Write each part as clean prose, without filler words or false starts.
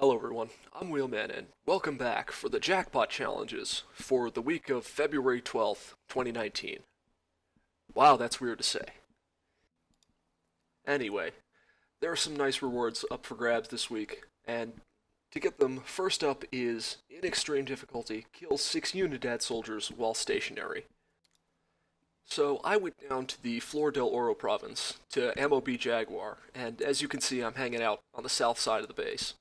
Hello everyone, I'm Wheelman and welcome back for the Jackpot challenges for the week of February 12th, 2019. Wow, that's weird to say. Anyway, there are some nice rewards up for grabs this week, and to get them, first up is, in extreme difficulty, kill 6 Unidad soldiers while stationary. So I went down to the Flor del Oro province, to MOB Jaguar, and as you can see I'm hanging out on the south side of the base.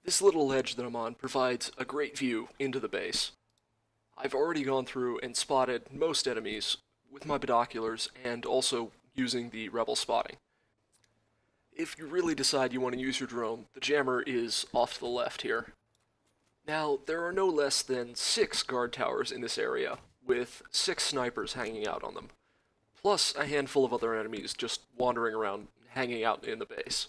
This little ledge that I'm on provides a great view into the base. I've already gone through and spotted most enemies with my binoculars and also using the rebel spotting. If you really decide you want to use your drone, the jammer is off to the left here. Now, there are no less than 6 guard towers in this area, with 6 snipers hanging out on them, plus a handful of other enemies just wandering around, hanging out in the base.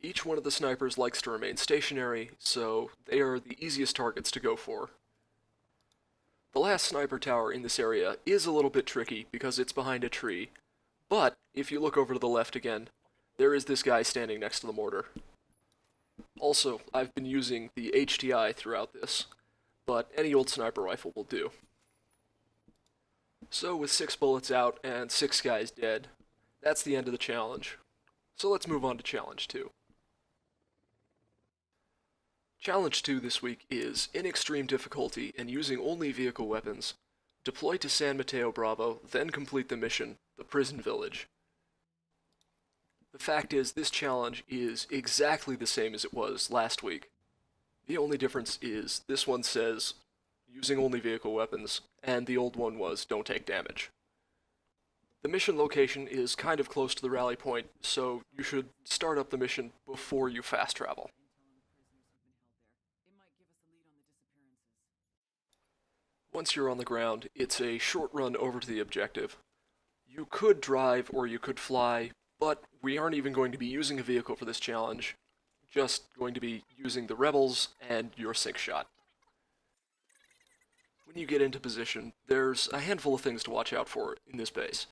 Each one of the snipers likes to remain stationary, so they are the easiest targets to go for. The last sniper tower in this area is a little bit tricky because it's behind a tree, but if you look over to the left again, there is this guy standing next to the mortar. Also, I've been using the HTI throughout this, but any old sniper rifle will do. So with 6 bullets out and 6 guys dead, that's the end of the challenge. So let's move on to challenge 2. Challenge 2 this week is, in extreme difficulty and using only vehicle weapons, deploy to San Mateo Bravo, then complete the mission, the prison village. The fact is, this challenge is exactly the same as it was last week. The only difference is, this one says, using only vehicle weapons, and the old one was, don't take damage. The mission location is kind of close to the rally point, so you should start up the mission before you fast travel. Once you're on the ground, it's a short run over to the objective. You could drive or you could fly, but we aren't even going to be using a vehicle for this challenge, just going to be using the rebels and your sync shot. When you get into position, there's a handful of things to watch out for in this base.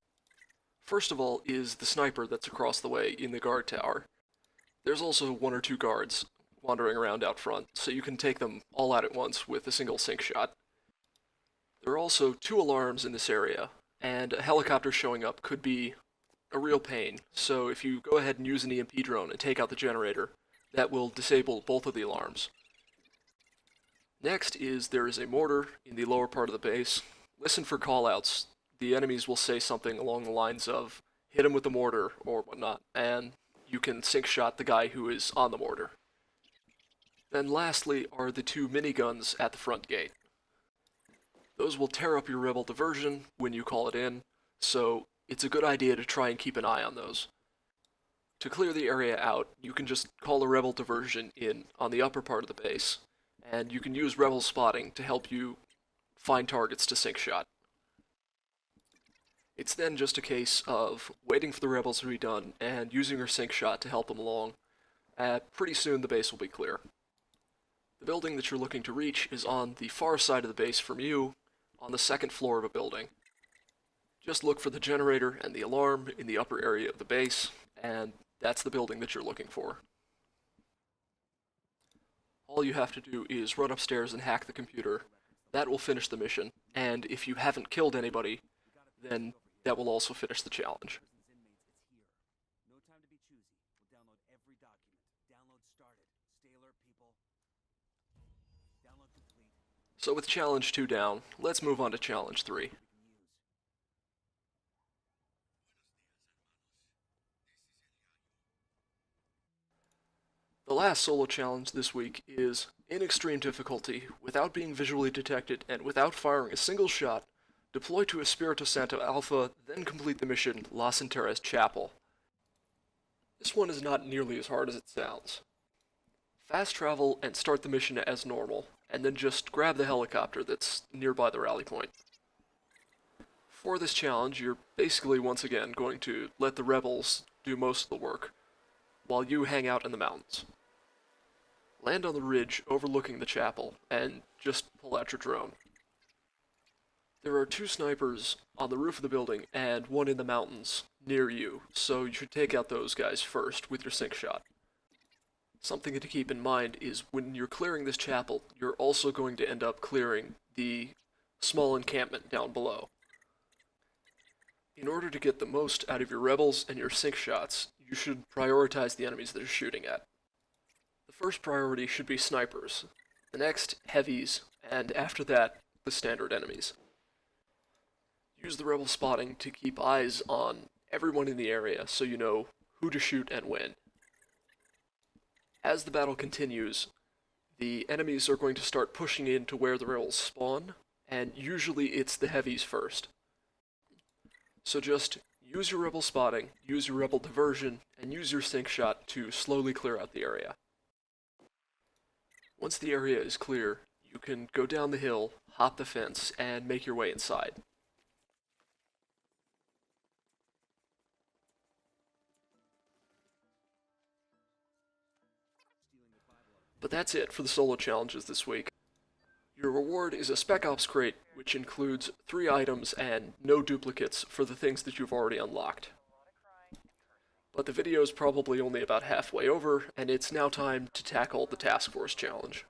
First of all is the sniper that's across the way in the guard tower. There's also 1 or 2 guards wandering around out front, so you can take them all out at once with a single sync shot. There are also 2 alarms in this area, and a helicopter showing up could be a real pain, so if you go ahead and use an EMP drone and take out the generator, that will disable both of the alarms. Next is there is a mortar in the lower part of the base. Listen for callouts. The enemies will say something along the lines of, hit him with the mortar, or whatnot, and you can sync shot the guy who is on the mortar. Then lastly are the 2 miniguns at the front gate. Those will tear up your rebel diversion when you call it in, so it's a good idea to try and keep an eye on those. To clear the area out, you can just call a rebel diversion in on the upper part of the base, and you can use rebel spotting to help you find targets to sync shot. It's then just a case of waiting for the rebels to be done and using your sync shot to help them along. Pretty soon the base will be clear. The building that you're looking to reach is on the far side of the base from you, on the 2nd floor of a building. Just look for the generator and the alarm in the upper area of the base, and that's the building that you're looking for. All you have to do is run upstairs and hack the computer. That will finish the mission, and if you haven't killed anybody, then that will also finish the challenge. So with challenge 2 down, let's move on to challenge 3. The last solo challenge this week is, in extreme difficulty, without being visually detected and without firing a single shot, deploy to Espiritu Santo Alpha, then complete the mission Las Enterras Chapel. This one is not nearly as hard as it sounds. Fast travel and start the mission as normal, and then just grab the helicopter that's nearby the rally point. For this challenge, you're basically once again going to let the rebels do most of the work, while you hang out in the mountains. Land on the ridge overlooking the chapel, and just pull out your drone. There are 2 snipers on the roof of the building and 1 in the mountains near you, so you should take out those guys first with your sync shot. Something to keep in mind is when you're clearing this chapel, you're also going to end up clearing the small encampment down below. In order to get the most out of your rebels and your sync shots, you should prioritize the enemies that you're shooting at. The first priority should be snipers, the next heavies, and after that, the standard enemies. Use the rebel spotting to keep eyes on everyone in the area so you know who to shoot and when. As the battle continues, the enemies are going to start pushing in to where the rebels spawn, and usually it's the heavies first. So just use your rebel spotting, use your rebel diversion, and use your sync shot to slowly clear out the area. Once the area is clear, you can go down the hill, hop the fence, and make your way inside. But that's it for the solo challenges this week. Your reward is a Spec Ops crate, which includes 3 items and no duplicates for the things that you've already unlocked. But the video is probably only about halfway over, and it's now time to tackle the Task Force challenge.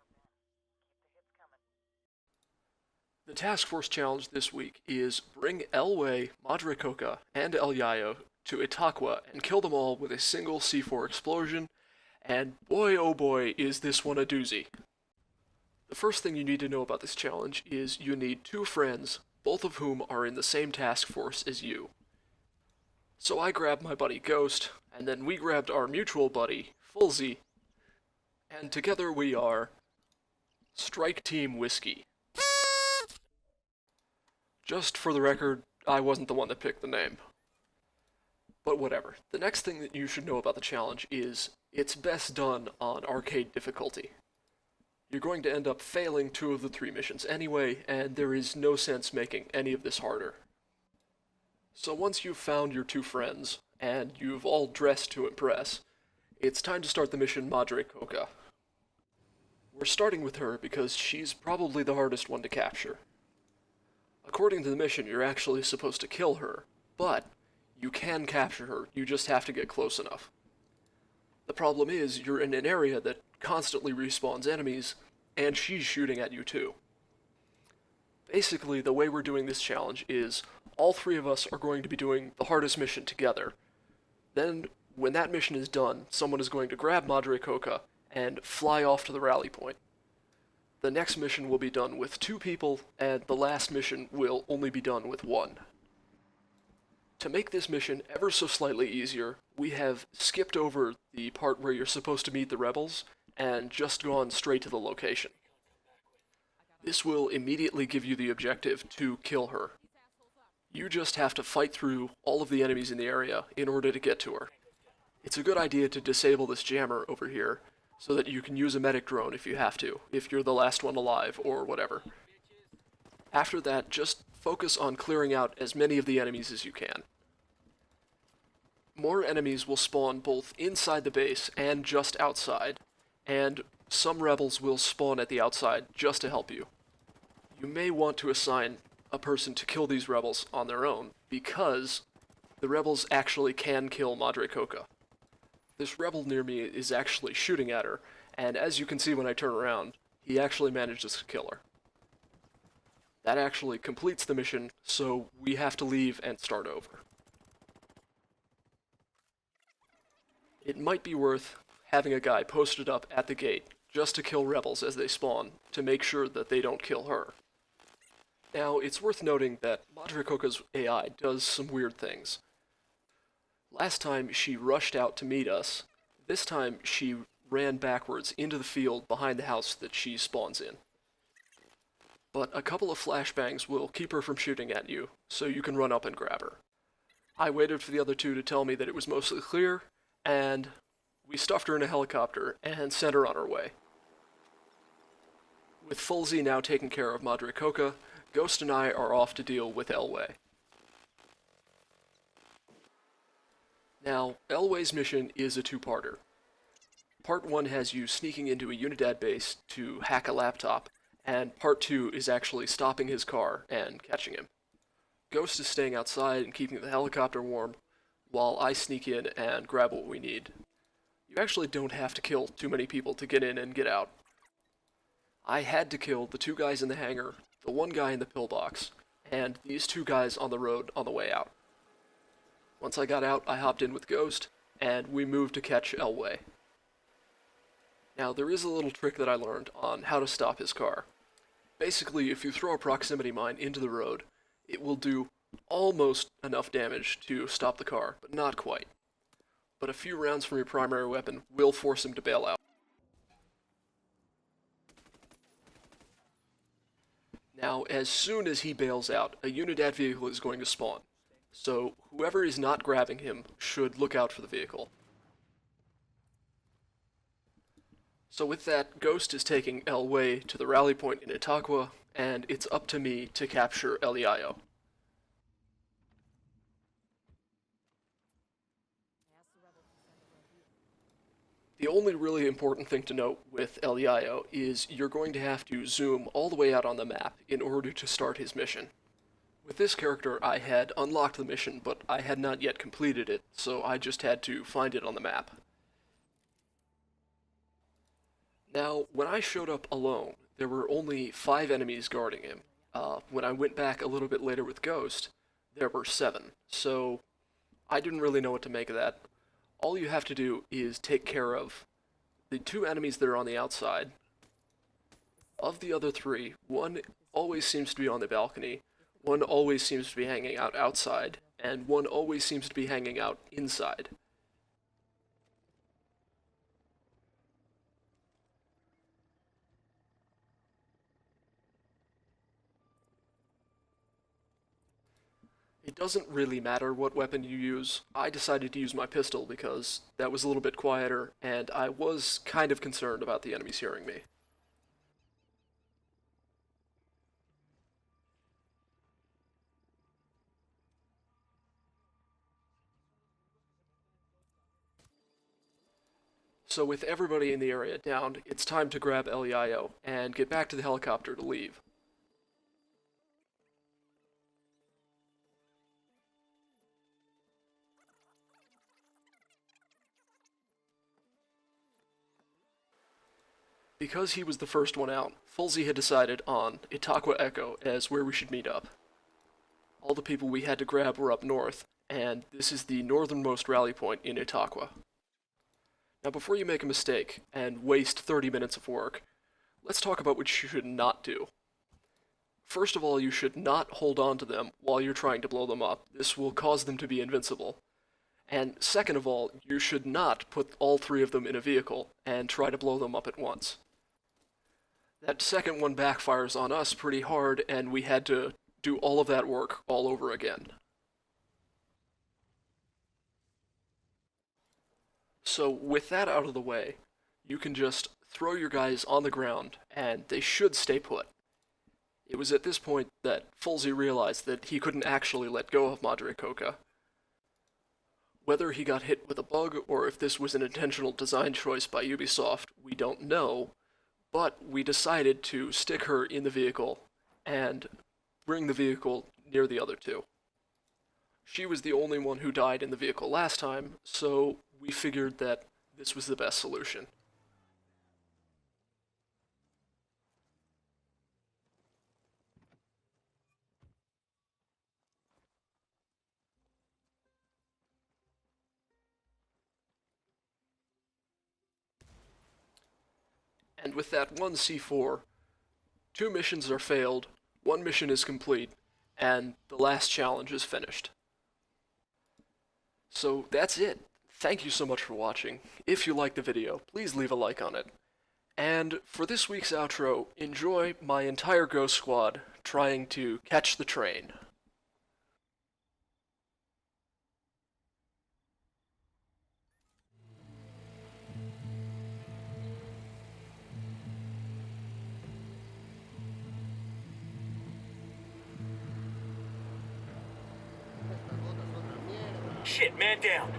The Task Force challenge this week is bring Elway, Madre Coca, and El Yayo to Itaqua and kill them all with a single C4 explosion, and boy oh boy is this one a doozy. The first thing you need to know about this challenge is you need 2 friends, both of whom are in the same task force as you. So I grabbed my buddy Ghost, and then we grabbed our mutual buddy, Fulzy, and together we are Strike Team Whiskey. Just for the record, I wasn't the one that picked the name. But whatever. The next thing that you should know about the challenge is it's best done on arcade difficulty. You're going to end up failing 2 of the 3 missions anyway, and there is no sense making any of this harder. So once you've found your 2 friends, and you've all dressed to impress, it's time to start the mission Madre Coca. We're starting with her because she's probably the hardest one to capture. According to the mission, you're actually supposed to kill her, but you can capture her, you just have to get close enough. The problem is, you're in an area that constantly respawns enemies, and she's shooting at you too. Basically, the way we're doing this challenge is, all 3 of us are going to be doing the hardest mission together. Then, when that mission is done, someone is going to grab Madre Coca and fly off to the rally point. The next mission will be done with 2 people, and the last mission will only be done with 1. To make this mission ever so slightly easier, we have skipped over the part where you're supposed to meet the rebels, and just gone straight to the location. This will immediately give you the objective to kill her. You just have to fight through all of the enemies in the area in order to get to her. It's a good idea to disable this jammer over here, so that you can use a medic drone if you have to, if you're the last one alive, or whatever. After that, just focus on clearing out as many of the enemies as you can. More enemies will spawn both inside the base and just outside, and some rebels will spawn at the outside just to help you. You may want to assign a person to kill these rebels on their own, because the rebels actually can kill Madre Coca. This rebel near me is actually shooting at her, and as you can see when I turn around, he actually manages to kill her. That actually completes the mission, so we have to leave and start over. It might be worth having a guy posted up at the gate just to kill rebels as they spawn, to make sure that they don't kill her. Now, it's worth noting that Madre Coca's AI does some weird things. Last time she rushed out to meet us. This time she ran backwards into the field behind the house that she spawns in. But a couple of flashbangs will keep her from shooting at you, so you can run up and grab her. I waited for the other 2 to tell me that it was mostly clear, and we stuffed her in a helicopter and sent her on her way. With Fulzy now taking care of Madre Coca, Ghost and I are off to deal with Elway. Now, Elway's mission is a 2-parter. Part 1 has you sneaking into a Unidad base to hack a laptop, and Part 2 is actually stopping his car and catching him. Ghost is staying outside and keeping the helicopter warm, while I sneak in and grab what we need. you actually don't have to kill too many people to get in and get out. I had to kill the 2 guys in the hangar, the 1 guy in the pillbox, and these 2 guys on the road on the way out. Once I got out, I hopped in with Ghost, and we moved to catch Elway. Now, there is a little trick that I learned on how to stop his car. Basically, if you throw a proximity mine into the road, it will do almost enough damage to stop the car, but not quite. But a few rounds from your primary weapon will force him to bail out. Now, as soon as he bails out, a Unidad vehicle is going to spawn. So, whoever is not grabbing him should look out for the vehicle. So with that, Ghost is taking Elway to the rally point in Itaqua, and it's up to me to capture El Yayo. The only really important thing to note with El Yayo is you're going to have to zoom all the way out on the map in order to start his mission. With this character, I had unlocked the mission, but I had not yet completed it, so I just had to find it on the map. Now, when I showed up alone, there were only 5 enemies guarding him. When I went back a little bit later with Ghost, there were 7, so I didn't really know what to make of that. All you have to do is take care of the 2 enemies that are on the outside. Of the other 3, 1 always seems to be on the balcony, 1 always seems to be hanging out outside, and 1 always seems to be hanging out inside. It doesn't really matter what weapon you use. I decided to use my pistol because that was a little bit quieter, and I was kind of concerned about the enemies hearing me. So with everybody in the area downed, it's time to grab El Yayo and get back to the helicopter to leave. Because he was the first one out, Fulsey had decided on Itaqua Echo as where we should meet up. All the people we had to grab were up north, and this is the northernmost rally point in Itaqua. Now before you make a mistake and waste 30 minutes of work, let's talk about what you should not do. First of all, you should not hold on to them while you're trying to blow them up. This will cause them to be invincible. And second of all, you should not put all 3 of them in a vehicle and try to blow them up at once. That second one backfires on us pretty hard, and we had to do all of that work all over again. So with that out of the way, you can just throw your guys on the ground, and they should stay put. It was at this point that Fulsey realized that he couldn't actually let go of Madre Coca. Whether he got hit with a bug, or if this was an intentional design choice by Ubisoft, we don't know, but we decided to stick her in the vehicle and bring the vehicle near the other 2. She was the only one who died in the vehicle last time, so we figured that this was the best solution. And with that 1 C4, 2 missions are failed, 1 mission is complete, and the last challenge is finished. So that's it. Thank you so much for watching. If you liked the video, please leave a like on it. And for this week's outro, enjoy my entire Ghost Squad trying to catch the train. Shit, man down.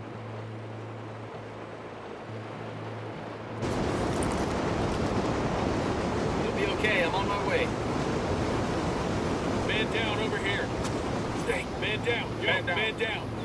You'll be okay, I'm on my way. Man down over here. Stay. Man down. Yo, man down.